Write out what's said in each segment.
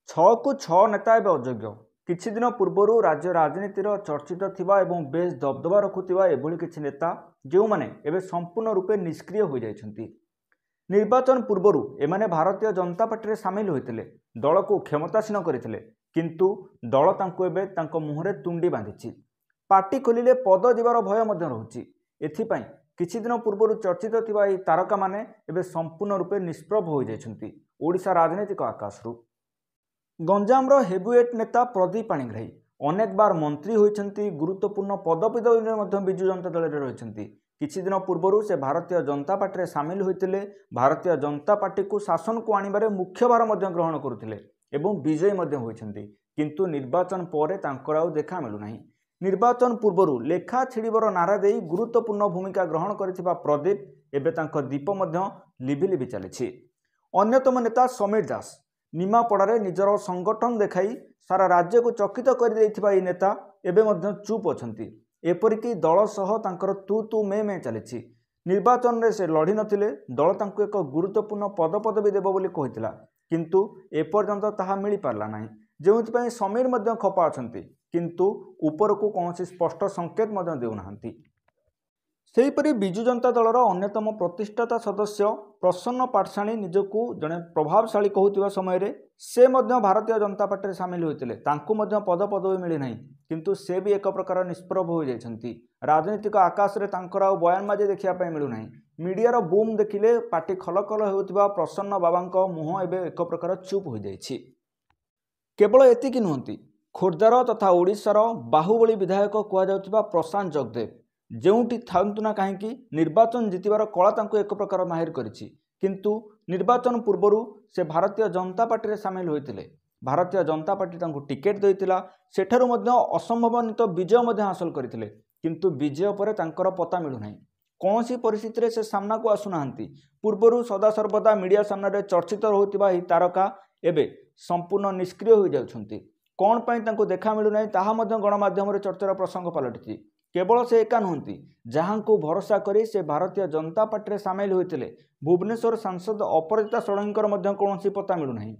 छः को छः नेता एवं अयोग्य किछि दिन पूर्वर राज्य राजनीतिर चर्चित थिबा एवं बेस दबदबा रखुथिबा एभली किछि नेता जो माने एबे संपूर्ण रूपे निष्क्रिय हो जाइछन्ति। निर्वाचन पूर्वर एमाने भारतीय जनता पार्टी रे सामिल होइतिले, दल को क्षमतासीन करथिले, किंतु दल तांको एबे तांको मुहरे तुंडी बांधिछि। पार्टी खोलिले पद जीवार भय मध्य रहुछि। एथिपई किछि दिन पूर्वर चर्चित थिबा एही तारका माने एबे संपूर्ण रूपे निष्प्रभ हो जाइछन्ति ओडिशा राजनीतिक आकाशरु। गंजामर हेवीवेट नेता प्रदीप पाणिग्राही अनेक बार मंत्री होइछन्ति, गुरुत्वपूर्ण पदपदवीरे मध्य विजु जनता दल रे रहिछन्ति। किछि दिन पूर्वर से भारतीय जनता पार्टी रे सामिल होइतिले, भारतीय जनता पार्टी को शासन को आनिबारे मुख्य भार मध्य ग्रहण करुथिले एवं विजयी मध्य होइछन्ति, किंतु निर्वाचन परे तांकर आउ देखा मिलु नाही। निर्वाचन पूर्वर लेखा छिड़ीबर नारा देई गुरुत्वपूर्ण भूमिका ग्रहण करिथिबा प्रदीप एबे तांको दीप मध्य लिभि लिभि चलिछि। अन्यतम नेता समीर दास निमापड़ारे निजर संगठन देखाई सारा राज्य को चकित कर देइथिबा ई नेता एबे मध्य चुप अछंती। एपरिकी दल सह तांकर तू तू मे मे चलिछि। निर्वाचन रे से लढी नथिले, दल तांको एक गुरुत्वपूर्ण पदपदवी देबो बोली कहितला, किंतु एपर्यंत ताहा मिली पारला नाही, जेउथिपई समीर मध्य खपा अछंती, किंतु ऊपर को कौनसी स्पष्ट संकेत मध्य देउनाहांती। सेहीपरि विजु जनता दलर अन्यतम प्रतिष्ठाता सदस्य प्रसन्न पाठशाणी निजकू जड़े प्रभावशाली कहूथिबा समय रे से मध्य भारतीय जनता पार्टी सामिल होइतिले, तांकू मध्य पदपदवी मिली नाही, किंतु से भी एक प्रकार निष्प्रभ हो जाइछन्ति। राजनीतिक आकाश रे तांकर आ बयानबाजी देखिया पय मिलु नाही। मीडियार बूम देखिले पार्टी खलखल होउथिबा प्रसन्न बाबांक मुह एबे एक प्रकार चुप हो जाइछि। केवल एतिकी नुहंती, खोर्धार तथा ओडिशार बाहुबली विधायक कुआ जाउथिबा प्रशांत जगदेव जेउठी थांतु ना कहीं निर्वाचन जितबार कला तांको एक प्रकार माहिर करिछि, किंतु निर्वाचन पूर्वर से भारतीय जनता पार्टी रे सामिल होइतिले। भारतीय जनता पार्टी तांको टिकेट देइतिला, सेठारु मध्य असंभवनित विजय मध्य हासिल करथिले, किंतु विजय परे तांकर पता मिलु नाही। कौनसी परिस्थिति रे से सामना को आसुनाहांती। पूर्वर सदा सर्वदा मीडिया सामने रे चर्चित रहुथिबा एही तारका एबे संपूर्ण निष्क्रिय हो जाउछन्ती। कोन पई तांको देखा मिलु नाही ताहा मध्य गणमाध्यम रे चर्चार प्रसंग पलटिछि। केवल से एका नुहंती, जहां को भरोसा करी से भारतीय जनता पार्टी रे सामिल होइतिले, भुवनेश्वर सांसद अपराजिता षडंगीकर मध्य कौनसी पता मिलु नाही।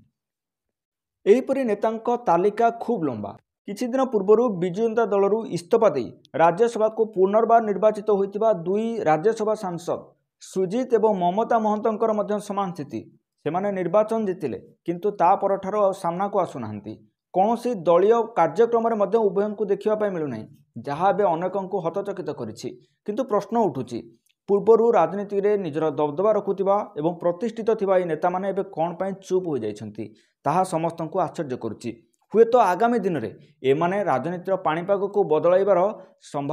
एहीपरि नेतांक तालिका खूब लंबा। किछि दिन पूर्वर विजु जनता दलरू इस्तफा देई राज्यसभा को पुनर्बार निर्वाचित होइतिबा दुई राज्यसभा सांसद सुजीत एवं ममता महंतंकर मध्य समान स्थिति। सेमाने निर्वाचन जितिले, किंतु ता परठारो आ सामना को आसुनाहांती। कौनसी दलीय कार्यक्रम रे मध्य उभयों को देखिबा पय मिलु नाही, जहाँ एबे अनेकों हतचकित करिछि। किंतु प्रश्न उठुछि, पूर्वर राजनीति रे निजर दबदबा रखुथिबा एवं प्रतिष्ठित थिबा ई नेता माने एबे कोन पय चुप हो जाइछन्ति, ताहा समस्तंकु आश्चर्य करुछि। हुए तो आगामी दिन रे एमाने राजनीतिर पाणीपाग को बदलाइबार